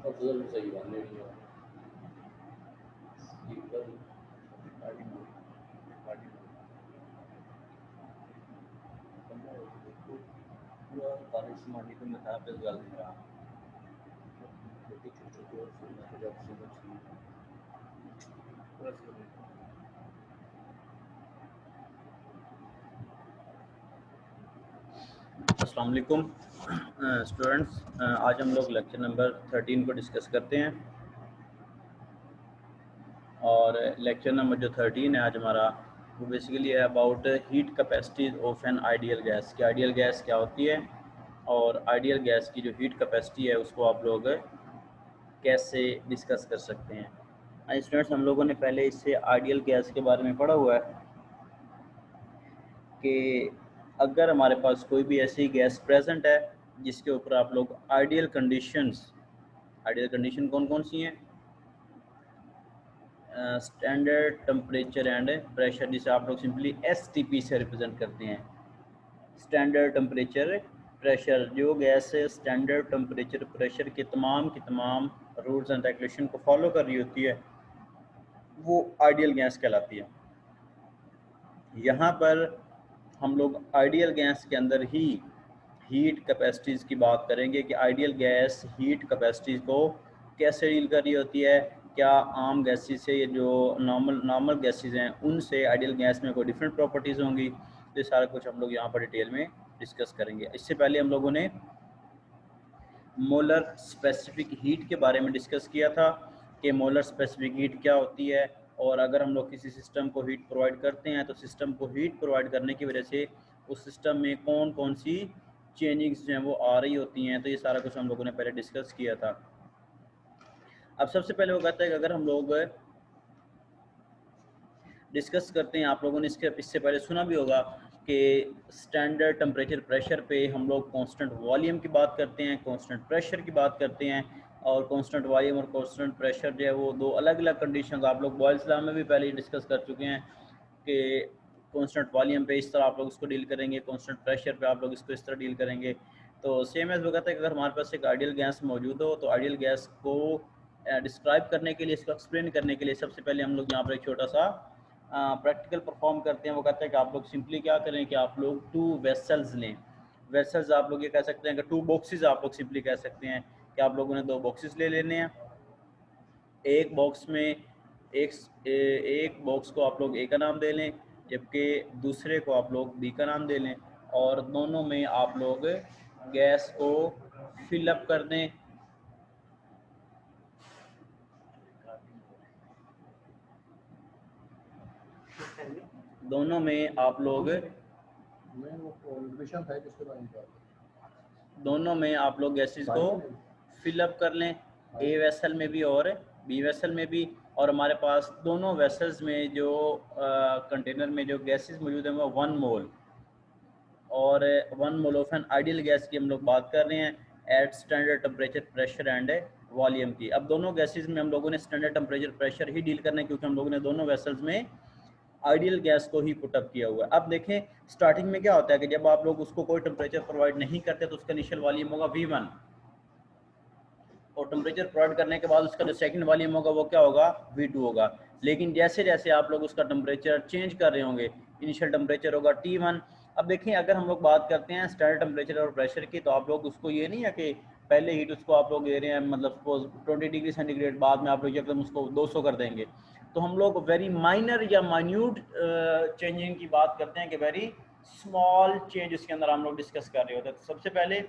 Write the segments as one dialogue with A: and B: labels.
A: अफजल सही बात नहीं है स्पीकर पूरा बारिश मानी तो मैं था पे गल रहा छोटी छोटी और सुनना तो जब समझ अस्सलाम वालेकुम स्टूडेंट्स, आज हम लोग लेक्चर नंबर 13 को डिस्कस करते हैं और लेक्चर नंबर जो 13 है आज हमारा वो बेसिकली है about heat capacities of an ideal gas कि आइडियल गैस क्या होती है और आइडियल गैस की जो हीट कैपेसिटी है उसको आप लोग कैसे डिस्कस कर सकते हैं। स्टूडेंट्स, हम लोगों ने पहले इससे आइडियल गैस के बारे में पढ़ा हुआ है कि अगर हमारे पास कोई भी ऐसी गैस प्रेजेंट है जिसके ऊपर आप लोग आइडियल कंडीशन कौन कौन सी हैं? स्टैंडर्ड टेम्परेचर एंड प्रेशर, जिसे आप लोग सिंपली STP से रिप्रेजेंट करते हैं। स्टैंडर्ड टेम्परेचर प्रेशर, जो गैस स्टैंडर्ड टेम्परेचर प्रेशर के तमाम रूल्स एंड रेगुलेशन को फॉलो कर रही होती है वो आइडियल गैस कहलाती है। यहाँ पर हम लोग आइडियल गैस के अंदर ही हीट कैपेसिटीज़ की बात करेंगे कि आइडियल गैस हीट कैपेसिटीज़ को कैसे डील कर रही होती है, क्या आम गैसेस से जो नॉर्मल गैसेस हैं उनसे आइडियल गैस में कोई डिफरेंट प्रॉपर्टीज़ होंगी। तो सारा कुछ हम लोग यहाँ पर डिटेल में डिस्कस करेंगे। इससे पहले हम लोगों ने मोलर स्पेसिफिक हीट के बारे में डिस्कस किया था कि मोलर स्पेसिफिक हीट क्या होती है, और अगर हम लोग किसी सिस्टम को हीट प्रोवाइड करते हैं तो सिस्टम को हीट प्रोवाइड करने की वजह से उस सिस्टम में कौन कौन सी चेंजिंग्स जो हैं वो आ रही होती हैं। तो ये सारा कुछ हम लोगों ने पहले डिस्कस किया था। अब सबसे पहले वो कहता है कि अगर हम लोग डिस्कस करते हैं, आप लोगों ने इससे पहले सुना भी होगा कि स्टैंडर्ड टेम्परेचर प्रेशर पे हम लोग कांस्टेंट वॉल्यूम की बात करते हैं, कांस्टेंट प्रेशर की बात करते हैं, और कांस्टेंट वॉल्यूम और कांस्टेंट प्रेशर जो है वो दो अलग अलग कंडीशन आप लोग बॉयल्स लॉ में भी पहले डिस्कस कर चुके हैं कि कांस्टेंट वॉल्यूम पे इस तरह आप लोग इसको डील करेंगे, कांस्टेंट प्रेशर पे आप लोग इसको इस तरह डील करेंगे। तो सेम एज वो कहता है कि अगर हमारे पास एक आइडियल गैस मौजूद हो तो आइडियल गैस को डिस्क्राइब करने के लिए, इसको एक्सप्लेन करने के लिए सबसे पहले हम लोग यहाँ पर एक छोटा सा प्रैक्टिकल परफॉर्म करते हैं। वो कहते हैं कि आप लोग सिंपली क्या करें कि आप लोग 2 वेसल्स लें। वेसल्स आप लोग ये कह सकते हैं कि 2 बॉक्सेस आप लोग सिंपली कह सकते हैं कि आप लोगों ने 2 बॉक्सेस ले लेने हैं। एक बॉक्स में एक बॉक्स को आप लोग A का नाम दे लें, जबकि दूसरे को आप लोग B का नाम दे लें, और दोनों में आप लोग गैस को फिलअप कर दें। दोनों में आप लोग गैसेस को फिलअप कर लें, A वेसल में भी और B वेसल में भी। और हमारे पास दोनों वेसल्स में जो कंटेनर में जो गैसेस मौजूद हैं वो 1 मोल और 1 mole of an ideal gas की हम लोग बात कर रहे हैं at standard temperature pressure and volume की। अब दोनों गैसेस में हम लोगों ने स्टैंडर्ड टेम्परेचर प्रेशर ही डील करना है क्योंकि हम लोगों ने दोनों वेसल्स में आइडियल गैस को ही पुटअप किया हुआ है। अब देखें स्टार्टिंग में क्या होता है कि जब आप लोग उसको कोई टेम्परेचर प्रोवाइड नहीं करते तो उसका इनिशियल वॉल्यूम होगा V1, और टेम्परेचर प्रोवाइड करने के बाद उसका जो सेकंड वॉल्यूम होगा वो क्या होगा, V2 होगा। लेकिन जैसे जैसे आप लोग उसका टेम्परेचर चेंज कर रहे होंगे, इनिशियल टेम्परेचर होगा T1। अब देखिए अगर हम लोग बात करते हैं स्टैंडर्ड टेम्परेचर और प्रेशर की, तो आप लोग उसको ये नहीं है कि पहले हीट उसको आप लोग दे रहे हैं, मतलब सपोज 20 डिग्री सेंटीग्रेड, बाद में आप लोग एकदम उसको 200 कर देंगे। तो हम लोग वेरी माइनर या माइन्यूट चेंजिंग की बात करते हैं कि वेरी स्मॉल चेंज उसके अंदर हम लोग डिस्कस कर रहे होते हैं। तो सबसे पहले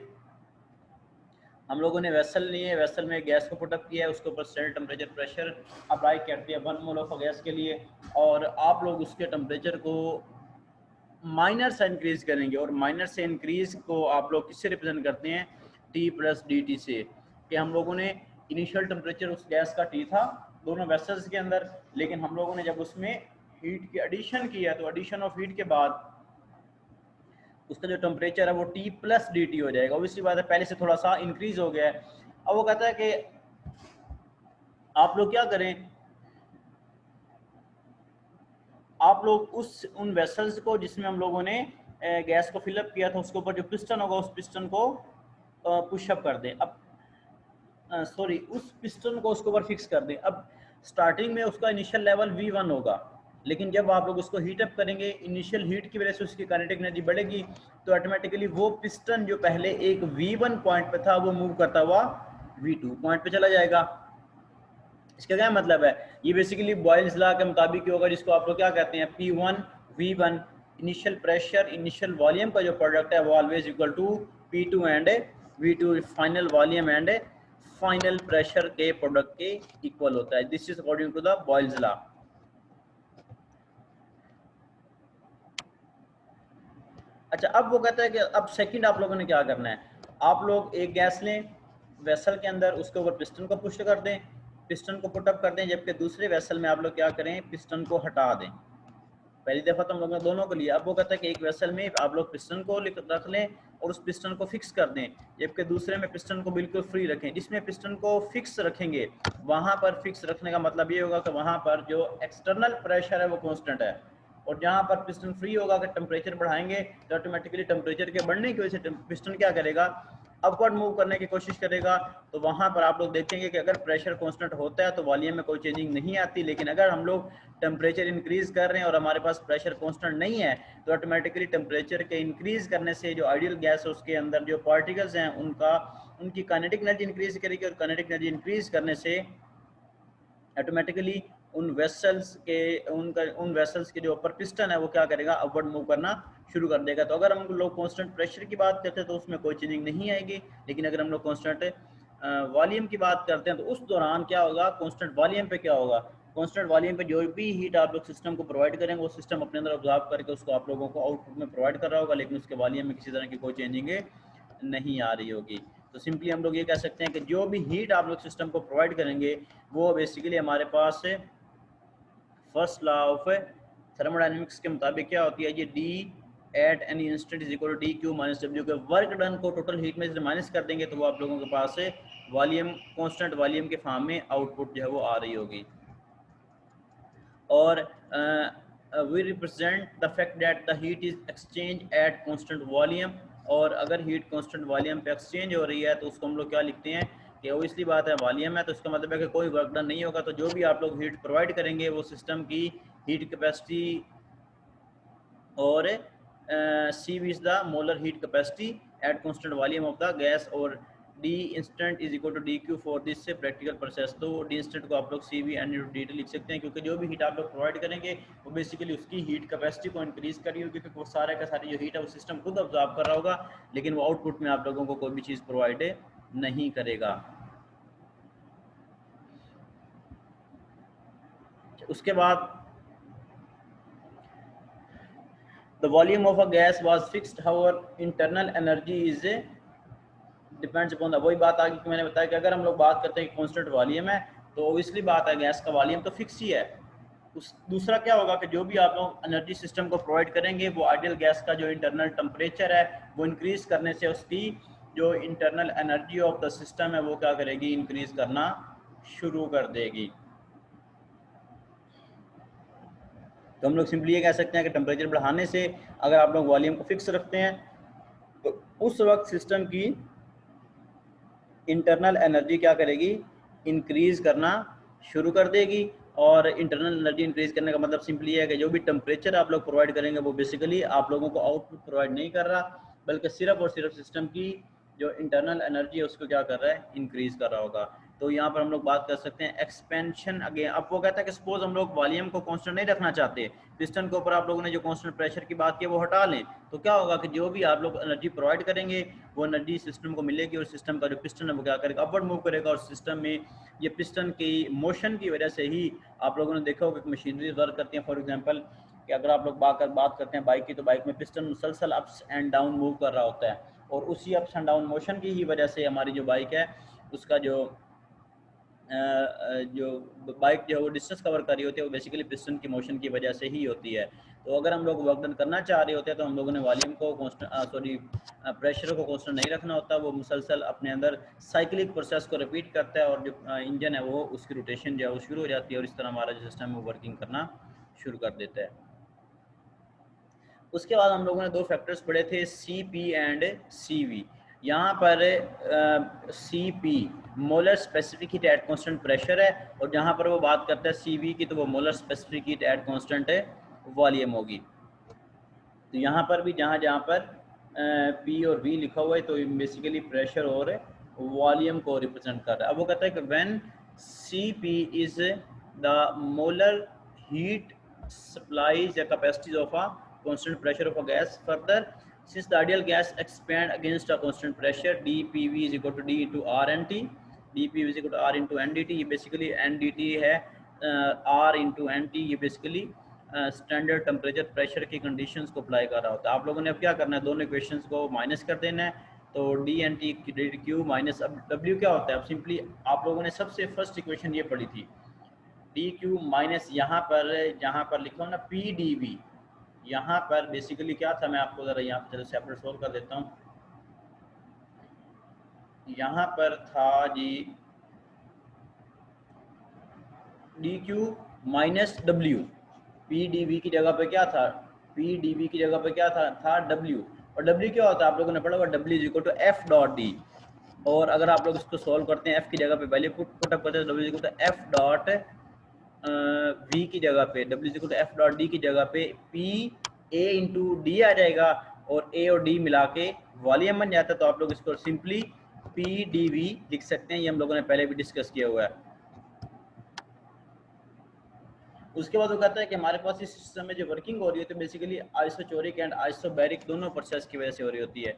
A: हम लोगों ने वेसल लिए, वेसल में गैस को पुटअप किया है, उसके ऊपर स्टैंडर्ड टेम्परेचर प्रेशर अप्लाई कर दिया 1 मोल ऑफ गैस के लिए, और आप लोग उसके टेम्परेचर को माइनर से इंक्रीज करेंगे। और माइनर से इंक्रीज को आप लोग किससे रिप्रेजेंट करते हैं, T+dt से, कि हम लोगों ने इनिशियल टेम्परेचर उस गैस का T था दोनों वेसल्स के अंदर, लेकिन हम लोगों ने जब उसमें हीट की एडिशन किया तो एडिशन ऑफ हीट के बाद उसका जो टेम्परेचर है वो T+dt हो जाएगा। ऑब्वियसली बात है पहले से थोड़ा सा इंक्रीज हो गया है। अब वो कहता है कि आप लोग क्या करें, आप लोग उन वेसल्स को जिसमें हम लोगों ने गैस को फिलअप किया था उसके ऊपर जो पिस्टन होगा उस पिस्टन को पुशअप कर दें। अब सॉरी उस पिस्टन को उसके ऊपर फिक्स कर दें। अब स्टार्टिंग में उसका इनिशियल लेवल V1 होगा, लेकिन जब आप लोग उसको हीट अप करेंगे इनिशियल हीट की वजह से उसकी काइनेटिक एनर्जी बढ़ेगी, तो ऑटोमेटिकली वो पिस्टन जो पहले एक V1 पॉइंट पे था वो मूव करता हुआ V2 पॉइंट पे चला जाएगा। इसका क्या मतलब है, ये बेसिकली बॉयल्स लॉ के मुताबिक ही होगा, जिसको आप लोग क्या कहते हैं P1 V1 initial pressure initial volume का जो प्रोडक्ट है वो ऑलवेज इक्वल टू P2 एंड V2 final volume and final pressure के प्रोडक्ट के इक्वल होता है। This is according to the Boyle's law. अच्छा, अब वो कहता है कि अब सेकंड आप लोगों ने क्या करना है, आप लोग एक गैस लें वेसल के अंदर, उसके ऊपर पिस्टन को पुश कर दें, पिस्टन को पुट अप कर दें, जबकि दूसरे वेसल में आप लोग क्या करें, पिस्टन को हटा दें। पहली दफ़ा तो हम लोग ने दोनों को लिया। अब वो कहता है कि एक वेसल में आप लोग पिस्टन को रख लें और उस पिस्टन को फिक्स कर दें, जबकि दूसरे में पिस्टन को बिल्कुल फ्री रखें। जिसमें पिस्टन को फिक्स रखेंगे वहाँ पर फिक्स रखने का मतलब ये होगा कि वहाँ पर जो एक्सटर्नल प्रेशर है वो कांस्टेंट है, और जहाँ पर पिस्टन फ्री होगा, अगर टेम्परेचर बढ़ाएंगे तो ऑटोमेटिकली टेम्परेचर के बढ़ने की वजह से पिस्टन क्या करेगा, अपवर्ड मूव करने की कोशिश करेगा। तो वहाँ पर आप लोग देखेंगे कि अगर प्रेशर कांस्टेंट होता है तो वॉल्यूम में कोई चेंजिंग नहीं आती, लेकिन अगर हम लोग टेम्परेचर इंक्रीज कर रहे हैं और हमारे पास प्रेशर कांस्टेंट नहीं है, तो ऑटोमेटिकली टेम्परेचर के इंक्रीज करने से जो आइडियल गैस है उसके अंदर जो पार्टिकल्स हैं उनकी काइनेटिक एनर्जी इंक्रीज करेगी, और काइनेटिक एनर्जी इंक्रीज करने से ऑटोमेटिकली उन वेसल्स के जो ऊपर पिस्टन है वो क्या करेगा, अपवर्ड मूव करना शुरू कर देगा। तो अगर हम लोग कांस्टेंट प्रेशर की बात करते हैं तो उसमें कोई चेंजिंग नहीं आएगी, लेकिन अगर हम लोग कांस्टेंट वॉल्यूम की बात करते हैं तो उस दौरान क्या होगा, कांस्टेंट वॉल्यूम पे क्या होगा, कांस्टेंट वॉल्यूम पे जो भी हीट आप लोग सिस्टम को प्रोवाइड करेंगे वो सिस्टम अपने अंदर ऑब्जॉर्व करके उसको आप लोगों को आउटपुट में प्रोवाइड कर रहा होगा, लेकिन उसके वॉल्यूम में किसी तरह की कोई चेंजिंग नहीं आ रही होगी। तो सिंपली हम लोग ये कह सकते हैं कि जो भी हीट आप लोग सिस्टम को प्रोवाइड करेंगे वो बेसिकली हमारे पास फर्स्ट लॉ ऑफ थर्मोडायनेमिक्स के मुताबिक क्या होती है, ये D at any instant is equal to D Q minus W के वर्क डन को टोटल हीट में से माइनस कर देंगे तो वो आप लोगों के पास वॉल्यूम कांस्टेंट वॉल्यूम के फॉर्म में आउटपुट जो है वो आ रही होगी। और we represent the fact that the heat is exchange at constant volume, और अगर हीट कांस्टेंट वॉल्यूम पे एक्सचेंज हो रही है तो उसको हम लोग क्या लिखते हैं कि ओबियसली बात है वॉल्यूम है, तो इसका मतलब है कि कोई वर्क डन नहीं होगा, तो जो भी आप लोग हीट प्रोवाइड करेंगे वो सिस्टम की हीट कैपेसिटी और C V is the molar heat capacity at constant volume of the gas, और d instant is equal to D Q for this say practical process. तो डी इंस्टेंट को आप लोग C V and d T लिख सकते हैं, क्योंकि जो भी हीट आप लोग प्रोवाइड करेंगे वो बेसिकली उसकी हीट कैपेसिटी को इंक्रीज करी होगी, क्योंकि वो सारे का सारी जो हीट है वो सिस्टम खुद ऑब्जॉर्व कर रहा होगा, लेकिन वो आउटपुट में आप लोगों को कोई भी चीज़ प्रोवाइड नहीं करेगा। उसके बाद the volume of a gas was fixed, however internal energy is depends upon the, वही बात आगे कि मैंने बताया कि अगर हम लोग बात करते हैं कांस्टेंट वॉल्यूम है तो ऑब्वियसली बात है गैस का वॉल्यूम तो फिक्स ही है। उस दूसरा क्या होगा कि जो भी आप लोग एनर्जी सिस्टम को प्रोवाइड करेंगे वो आइडियल गैस का जो इंटरनल टेम्परेचर है वो इंक्रीज करने से उसकी जो internal energy of the system है वो क्या करेगी, इंक्रीज करना शुरू कर देगी। तो हम लोग सिंपली ये कह सकते हैं कि टेम्परेचर बढ़ाने से अगर आप लोग वॉल्यूम को फिक्स रखते हैं तो उस वक्त सिस्टम की इंटरनल एनर्जी क्या करेगी, इंक्रीज करना शुरू कर देगी। और इंटरनल एनर्जी इंक्रीज करने का मतलब सिंपली है कि जो भी टेम्परेचर आप लोग प्रोवाइड करेंगे वो बेसिकली आप लोगों को आउटपुट प्रोवाइड नहीं कर रहा, बल्कि सिर्फ और सिर्फ सिस्टम की जो इंटरनल एनर्जी है उसको क्या कर रहा है, इंक्रीज कर रहा होगा। तो यहाँ पर हम लोग बात कर सकते हैं एक्सपेंशन अगेन। अब वो कहता है कि सपोज हम लोग वॉल्यूम को कांस्टेंट नहीं रखना चाहते, पिस्टन के ऊपर आप लोगों ने जो कांस्टेंट प्रेशर की बात की वो हटा लें, तो क्या होगा कि जो भी आप लोग एनर्जी प्रोवाइड करेंगे वो एनर्जी सिस्टम को मिलेगी, और सिस्टम का जो पिस्टन है वो क्या करेगा, अपवर्ड मूव करेगा। और सिस्टम में ये पिस्टन की मोशन की वजह से ही आप लोगों ने देखा होगा कि मशीनरी वर्क करती हैं। फॉर एग्जांपल कि अगर आप लोग बात करते हैं बाइक की, तो बाइक में पिस्टन मुसलसल अप्स एंड डाउन मूव कर रहा होता है, और उसी अप्स एंड डाउन मोशन की ही वजह से हमारी जो बाइक है उसका जो बाइक जो है वो डिस्टेंस कवर कर रही होती है वो बेसिकली पिस्टन की मोशन की वजह से ही होती है। तो अगर हम लोग वर्क डन करना चाह रहे होते हैं तो हम लोगों ने वॉल्यूम को प्रेशर को कांस्टेंट नहीं रखना होता, वो मुसलसल अपने अंदर साइक्लिक प्रोसेस को रिपीट करता है, और जो इंजन है वो उसकी रोटेशन जो है वो शुरू हो जाती है, और इस तरह हमारा जो सिस्टम है वो वर्किंग करना शुरू कर देता है। उसके बाद हम लोगों ने दो फैक्टर्स पढ़े थे, C P and C V. यहाँ पर CP molar specific heat at constant pressure है, और जहाँ पर वो बात करता है CV की तो वो molar specific heat at constant volume होगी। तो यहाँ पर भी जहाँ जहाँ पर P और V लिखा हुआ है तो बेसिकली प्रेशर और वॉल्यूम को रिप्रेजेंट कर रहा है। अब वो कहता है कि when CP is the molar heat supplies या capacities of a constant pressure of a gas. Further, since the ideal gas expand against a constant pressure, dPV is equal to D into RNT. dPV is equal to R into NDT. ये basically NDT है R into NT, ये basically standard temperature pressure की conditions को apply कर रहा होता है। आप लोगों ने अब क्या करना है, दोनों इक्वेशंस को माइनस कर देना है। तो D N T Q minus, अब डब्ल्यू क्या होता है, अब सिंपली आप लोगों ने सबसे फर्स्ट इक्वेशन ये पढ़ी थी, डी क्यू माइनस यहाँ पर लिखा हो ना पी डी वी, यहाँ पर बेसिकली क्या था, मैं आपको ज़रा यहाँ पर चलो सेपरेट सोल्व कर देता हूँ। यहाँ पर था जी D Q minus W, P D V की जगह पे क्या था, पी डी वी की जगह पे क्या था डब्ल्यू, और डब्ल्यू क्या होता है आप लोगों ने पढ़ा हुआ, W is equal to F dot D. और अगर आप लोग इसको सॉल्व करते हैं एफ की जगह पे वैल्यू पुट अप करते हैं, W is equal to F dot V की जगह पे, W is equal to F dot D की जगह पे पी ए इंटू डी आ जाएगा, और ए और डी मिला के वॉल्यूम बन जाता है। तो आप लोग इसको सिंपली पी डी वी लिख सकते हैं, ये हम लोगों ने पहले भी डिस्कस किया हुआ है। उसके बाद वो कहता है कि हमारे पास इस सिस्टम में जो वर्किंग हो रही है तो बेसिकली आइसोचोरिक एंड आइसोबैरिक दोनों प्रोसेस की वजह से हो रही होती है,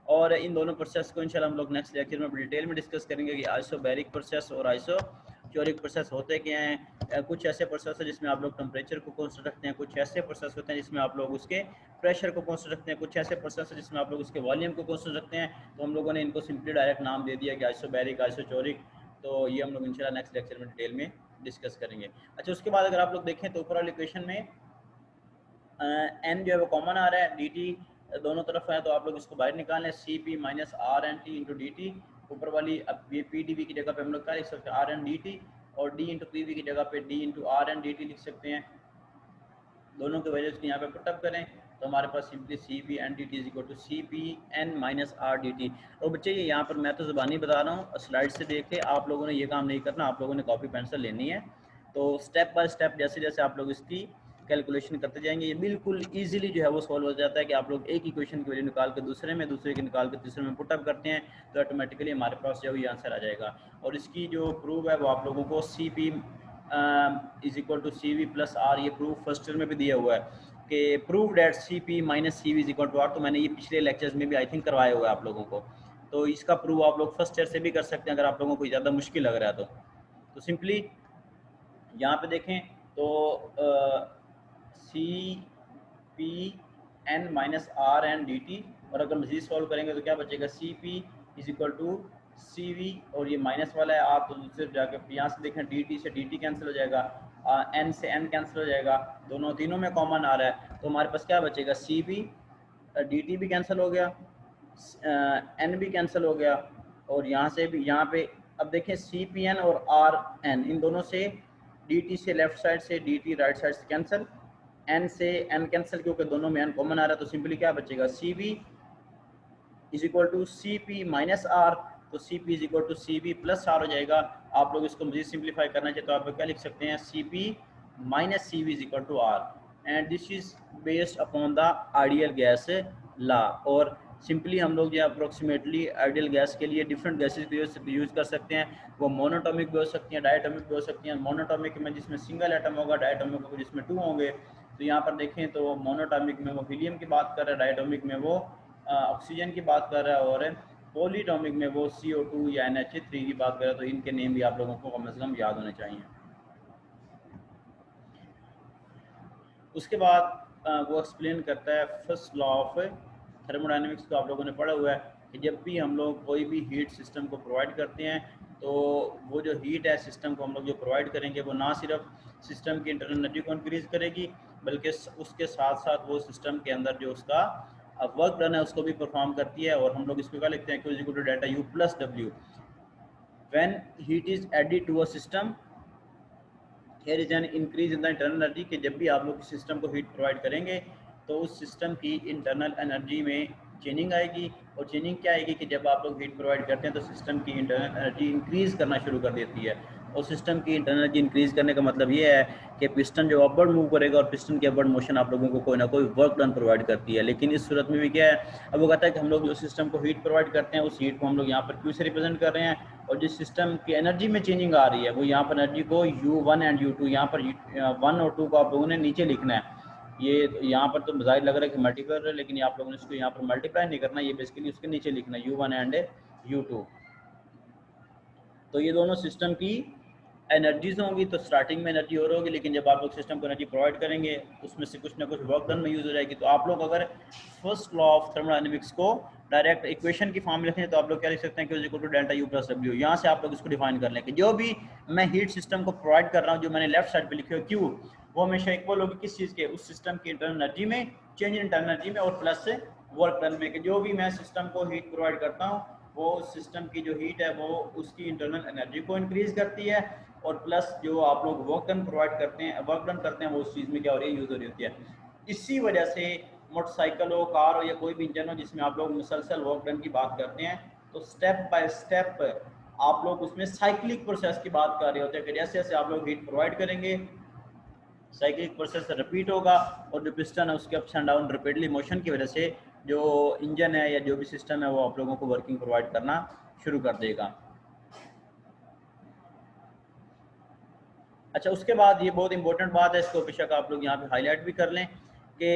A: और इन दोनों प्रोसेस को इंशाल्लाह हम लोग नेक्स्ट लेक्चर में डिटेल में डिस्कस करेंगे कि आइसोबैरिक प्रोसेस और आइसोचोरिक प्रोसेस होते क्या हैं। कुछ ऐसे प्रोसेस है जिसमें आप लोग टेम्परेचर को कांस्टेंट रखते हैं, कुछ ऐसे प्रोसेस होते हैं जिसमें आप लोग उसके प्रेशर को कांस्टेंट रखते हैं, कुछ ऐसे प्रोसेस है जिसमें आप लोग उसके वॉल्यूम को कांस्टेंट रखते हैं। तो हम लोगों ने इनको सिंपली डायरेक्ट नाम दे दिया कि आइसोबैरिक, आइसोचोरिक। तो ये हम लोग इंशाल्लाह नेक्स्ट लेक्चर में डिटेल में डिस्कस करेंगे। अच्छा, उसके बाद अगर आप लोग देखें तो ऊपर वाली इक्वेशन में एन जो है वो कॉमन आ रहा है, डी टी दोनों तरफ है, तो आप लोग इसको बाहर निकाल लें, C P minus R N T into D T. ऊपर वाली अब ये पी डी वी की जगह पे हम लोग क्या लिख सकते हैं, आर एन डी टी, और डी इंटू पी वी की जगह पे D into R N D T लिख सकते हैं। दोनों के वजह से यहाँ पे पुटअप करें तो हमारे पास simply C P N D T is equal to C P N minus R d T. और बच्चे ये यहाँ पर मैं तो ज़बानी बता रहा हूँ, स्लाइड से देख के आप लोगों ने ये काम नहीं करना, आप लोगों ने कॉपी पेंसिल लेनी है। तो स्टेप बाय स्टेप जैसे जैसे आप लोग इसकी कैलकुलेशन करते जाएंगे, ये बिल्कुल इजीली जो है वो सॉल्व हो जाता है कि आप लोग एक इक्वेशन की वैल्यू निकाल के दूसरे में, दूसरे की निकाल के तीसरे में पुटअप करते हैं तो ऑटोमेटिकली हमारे पास जो ये आंसर आ जाएगा। और इसकी जो प्रूफ है वो आप लोगों को C P is equal to C V plus R, ये प्रूफ फर्स्ट ईयर में भी दिया हुआ है कि prove that C P minus C V is equal to R. तो मैंने ये पिछले लेक्चर्स में भी आई थिंक करवाया हुआ है आप लोगों को, तो इसका प्रूव आप लोग फर्स्ट ईयर से भी कर सकते हैं अगर आप लोगों को ज़्यादा मुश्किल लग रहा है तो सिंपली यहाँ पे देखें तो C P N minus R N D T, और अगर मजीद सॉल्व करेंगे तो क्या बचेगा, C P is equal to C V, और ये माइनस वाला है आप तो दूसरे जाके यहाँ से देखें डी टी से डी टी कैंसिल हो जाएगा, एन से एन कैंसिल हो जाएगा, दोनों तीनों में कॉमन आ रहा है तो हमारे पास क्या बचेगा, सी पी डी टी भी कैंसिल हो गया, एन भी कैंसिल हो गया, और यहाँ से भी यहाँ पे अब देखें सी पी एन और आर एन, इन दोनों से डी टी से लेफ्ट साइड से, डी टी राइट साइड से कैंसिल, एन से एन कैंसिल क्योंकि दोनों में एन कॉमन आ रहा है, तो सिंपली क्या बचेगा, C B is equal to C P minus R, तो C P is equal to C B plus R हो जाएगा। आप लोग इसको मजीद सिंप्लीफाई करना चाहिए तो आप क्या लिख सकते हैं, C P minus C B is equal to R, and this is based upon the ideal gas law. और सिंपली हम लोग जो अप्रोक्सीमेटली आइडियल गैस के लिए डिफरेंट गैसेज भी यूज़ कर सकते हैं, वो मोनोटॉमिक भी हो सकती हैं, डायटोमिक भी हो सकती हैं। मोनोटॉमिक में जिसमें सिंगल एटम होगा, डायटोमिक में जिसमें 2 होंगे। तो यहाँ पर देखें तो मोनोटॉमिक में वो हीलियम की बात कर रहा है, डायटोमिक में वो ऑक्सीजन की बात कर रहा है, और पॉलीटॉमिक में वो CO2 या NH3 की बात कर रहा है। तो इनके नेम भी आप लोगों को कम से कम याद होने चाहिए। उसके बाद वो एक्सप्लेन करता है फर्स्ट लॉ ऑफ थर्मोडायनेमिक्स, को आप लोगों ने पढ़ा हुआ है कि जब भी हम लोग कोई भी हीट सिस्टम को प्रोवाइड करते हैं तो वो जो हीट है सिस्टम को हम लोग जो प्रोवाइड करेंगे वो ना सिर्फ सिस्टम की इंटरनल एनर्जी को इंक्रीज़ करेगी बल्कि उसके साथ साथ वो सिस्टम के अंदर जो उसका वर्क डन है उसको भी परफॉर्म करती है। और हम लोग इसको क्या लिखते हैं, Q is equal to delta U plus W when heat is added to a system, here is an increase in the internal energy, कि जब भी आप लोग सिस्टम को हीट प्रोवाइड करेंगे तो उस सिस्टम की इंटरनल एनर्जी में चेंजिंग आएगी और चेंजिंग क्या आएगी कि जब आप लोग हीट प्रोवाइड करते हैं तो सिस्टम की इंटरनल एनर्जी इंक्रीज़ करना शुरू कर देती है। और सिस्टम की इंटरनल एनर्जी इंक्रीज़ करने का मतलब ये है कि पिस्टन जो अपवर्ड मूव करेगा और पिस्टन की अपवर्ड मोशन आप लोगों को कोई ना कोई वर्क डन प्रोवाइड करती है। लेकिन इस सूरत में भी क्या है, अब वो कहता है कि हम लोग जो सिस्टम को हीट प्रोवाइड करते हैं उस हीट को हम लोग यहाँ पर क्यू से रिप्रेजेंट कर रहे हैं, और जिस सिस्टम की एनर्जी में चेंजिंग आ रही है वो यहाँ पर एनर्जी को U1 एंड U2, यहाँ पर 1 और 2 को आप लोगों ने नीचे लिखना है। ये यहाँ पर तो जाहिर लग रहा है कि मल्टीप्लाई है, लेकिन आप लोगों ने इसको यहाँ पर मल्टीप्लाई नहीं करना, ये बेसिकली उसके नीचे लिखना है U1 एंड U2। तो ये दोनों सिस्टम की एनर्जीज होंगी। तो स्टार्टिंग में एनर्जी और होगी, लेकिन जब आप लोग सिस्टम को एनर्जी प्रोवाइड करेंगे उसमें से कुछ ना कुछ वर्क डन में यूज़ हो जाएगी। तो आप लोग अगर फर्स्ट लॉ ऑफ थर्मोडायनेमिक्स को डायरेक्ट इक्वेशन की फॉर्म में लिखें तो आप लोग क्या लिख सकते हैं, Q equal to delta U plus W। यहाँ से आप लोग इसको डिफाइन कर लें कि जो भी मैं हीट सिस्टम को प्रोवाइड कर रहा हूँ, जो मैंने लेफ्ट साइड पर लिखे हो Q, वो हमेशा इक्वल होगी किस चीज़ के, उस सिस्टम की इंटरनल एनर्जी में, चेंज इन इंटरनल एनर्जी में, और प्लस से वर्क डन में, कि जो भी मैं सिस्टम को हीट प्रोवाइड करता हूँ वो सिस्टम की जो हीट है वो उसकी इंटरनल एनर्जी को इंक्रीज करती है, और प्लस जो आप लोग वर्क डन प्रोवाइड करते हैं, वर्क डन करते हैं, वो उस चीज़ में क्या हो रही है, यूज़ हो रही होती है। इसी वजह से मोटरसाइकिल हो, कार हो, या कोई भी इंजन हो जिसमें आप लोग मुसलसल वर्क डन की बात करते हैं, तो स्टेप बाय स्टेप आप लोग उसमें साइक्लिक प्रोसेस की बात कर रहे होते हैं कि जैसे जैसे आप लोग हीट प्रोवाइड करेंगे साइक्लिक प्रोसेस रिपीट होगा, और जो पिस्टन है उसके ups and down repeatedly motion की वजह से जो इंजन है या जो भी सिस्टम है वो आप लोगों को वर्किंग प्रोवाइड करना शुरू कर देगा। अच्छा, उसके बाद ये बहुत इंपॉर्टेंट बात है, इसको बेशक आप लोग यहाँ पे हाईलाइट भी कर लें कि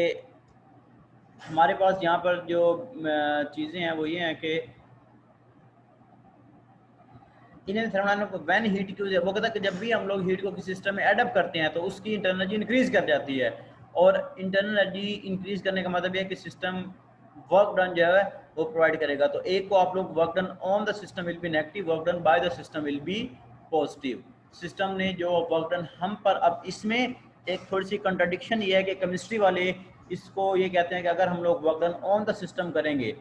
A: हमारे पास यहाँ पर जो चीज़ें हैं वो ये हैं कि इन्हें थर्मोडायनामिक्स व्हेन हीट की, वो कहता है कि जब भी हम लोग हीट को किसी सिस्टम में एडअप करते हैं तो उसकी इंटरनल एनर्जी इंक्रीज कर जाती है, और इंटरनल एनर्जी इंक्रीज करने का मतलब है कि सिस्टम वर्क डन जो है वो प्रोवाइड करेगा। तो एक को आप लोग work done on the system will be negative, work done by the system will be positive. System ने जो वर्क डन हम पर, अब इसमें एक थोड़ी सी कंट्राडिक्शन ये है कि केमिस्ट्री वाले इसको ये कहते हैं कि अगर हम लोग work done on the system करेंगे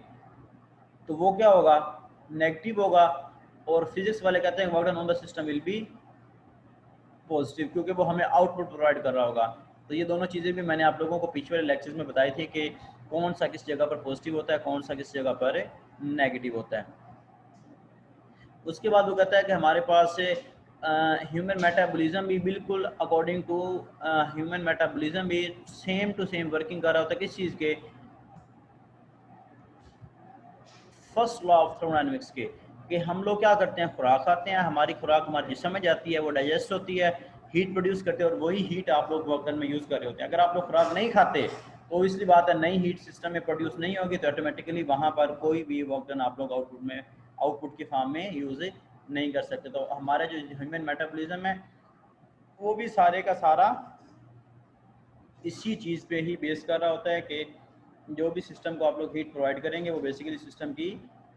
A: तो वो क्या होगा, नेगेटिव होगा, और फिजिक्स वाले कहते हैं work done on the system will be positive, क्योंकि वो हमें आउटपुट प्रोवाइड कर रहा होगा। तो ये दोनों चीज़ें भी मैंने आप लोगों को पिछले वाले लेक्चर्स में बताई थी कि कौन सा किस जगह पर पॉजिटिव होता है, कौन सा किस जगह पर नेगेटिव होता है। उसके बाद वो कहता है कि हमारे पास ह्यूमन मेटाबॉलिज्म भी बिल्कुल अकॉर्डिंग टू ह्यूमन मेटाबॉलिज्म भी सेम टू सेम वर्किंग कर रहा होता है किस चीज़ के, फर्स्ट लॉ ऑफ थर्मोडायनामिक्स के, कि हम लोग क्या करते हैं, खुराक खाते हैं, हमारी खुराक हमारे जिस्म में जाती है, वो डाइजेस्ट होती है, हीट प्रोड्यूस करते हैं, और वही हीट आप लोग वर्क डन में यूज़ कर रहे होते हैं। अगर आप लोग खुराक नहीं खाते तो इसलिए बात है नई हीट सिस्टम में प्रोड्यूस नहीं होगी, तो ऑटोमेटिकली वहाँ पर कोई भी वर्क डन आप लोग आउटपुट के फॉर्म में यूज़ नहीं कर सकते। तो हमारा जो ह्यूमन मेटाबॉलिज्म है वो भी सारे का सारा इसी चीज़ पे ही बेस कर रहा होता है कि जो भी सिस्टम को आप लोग हीट प्रोवाइड करेंगे वो बेसिकली सिस्टम की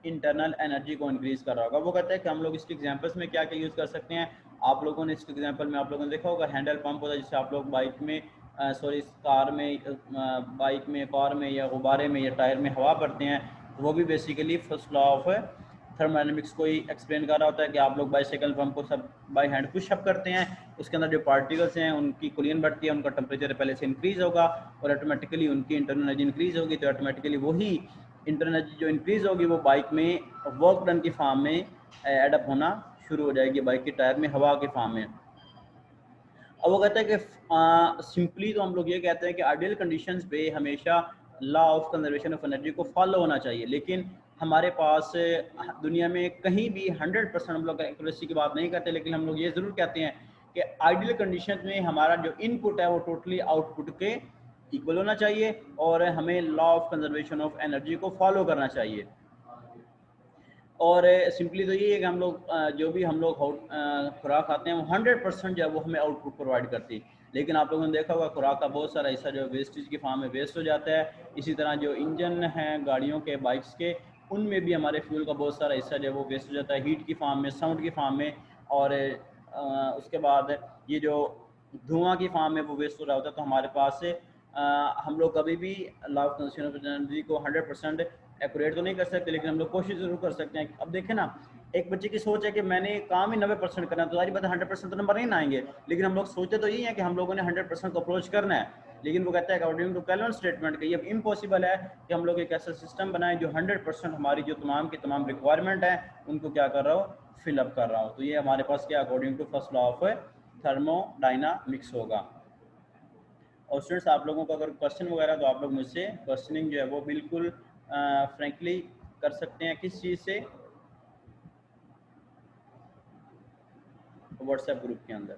A: इंटरनल एनर्जी को इंक्रीज कर रहा होगा। वो कहता है कि हम लोग इसके एग्जांपल्स में क्या क्या यूज़ कर सकते हैं। आप लोगों ने इसके एग्जांपल में आप लोगों ने देखा होगा हैंडल पंप होता है, जिससे आप लोग बाइक में कार में या गुब्बारे में या टायर में हवा भरते हैं, तो वो भी basically first law of thermodynamics को ही एक्सप्लेन कर रहा होता है कि आप लोग बाइसाइकिल पंप को सब बाई हैंड पुश अप करते हैं, उसके अंदर जो पार्टिकल्स हैं उनकी कुलियन बढ़ती है, उनका टेम्परेचर पहले से इंक्रीज होगा और ऑटोमेटिकली उनकी इंटरनल एनर्जी इंक्रीज होगी, तो ऑटोमेटिकली वही इंटरनल एनर्जी जो इंक्रीज होगी वो बाइक में वर्क डन की फॉर्म में एडअप होना शुरू हो जाएगी, बाइक के टायर में हवा के फॉर्म में। अब वो कहता है कि सिंपली तो हम लोग ये कहते हैं कि आइडियल कंडीशंस पे हमेशा law of conservation of energy को फॉलो होना चाहिए, लेकिन हमारे पास दुनिया में कहीं भी 100% हम लोग एक्यूरेसी की बात नहीं करते, लेकिन हम लोग ये ज़रूर कहते हैं कि आइडियल कंडीशन में हमारा जो इनपुट है वो टोटली आउटपुट के इक्वल होना चाहिए, और हमें law of conservation of energy को फॉलो करना चाहिए। और सिंपली तो ये है कि हम लोग जो भी हम लोग खुराक खाते हैं वो 100% जो है वो हमें आउटपुट प्रोवाइड करती है, लेकिन आप लोगों ने देखा होगा खुराक का बहुत सारा हिस्सा जो वेस्टेज की फॉर्म में वेस्ट हो जाता है। इसी तरह जो इंजन हैं गाड़ियों के, बाइक्स के, उनमें भी हमारे फ्यूल का बहुत सारा हिस्सा जो है वो वेस्ट हो जाता है, हीट की फॉर्म में, साउंड की फॉर्म में, और उसके बाद ये जो धुआं की फॉर्म में वो वेस्ट हो रहा होता है। तो हमारे पास से हम लोग कभी भी law of conservation of energy को 100% एक्यूरेट तो नहीं कर सकते, लेकिन हम लोग कोशिश जरूर कर सकते हैं। अब देखें ना, एक बच्चे की सोच है कि मैंने काम ही 90% करना है, तो सारी बात 100% तो नंबर नहीं आएंगे, लेकिन हम लोग सोचते तो यही है कि हम लोगों ने 100% को अप्रोच करना है। लेकिन वो कहता है अकॉर्डिंग टू कैलन स्टेटमेंट कि ये इम्पॉसिबल है कि हम लोग एक ऐसा सिस्टम बनाएं जो 100% हमारी जो तमाम की तमाम रिक्वायरमेंट है उनको क्या कर रहा हो, फिलअप कर रहा हो। तो ये हमारे पास क्या according to first law of thermodynamics होगा। और स्टूडेंट्स आप लोगों को अगर क्वेश्चन वगैरह तो आप लोग मुझसे क्वेश्चनिंग जो है वो बिल्कुल फ्रेंकली कर सकते हैं। किस चीज़ से? व्हाट्सएप ग्रुप के अंदर।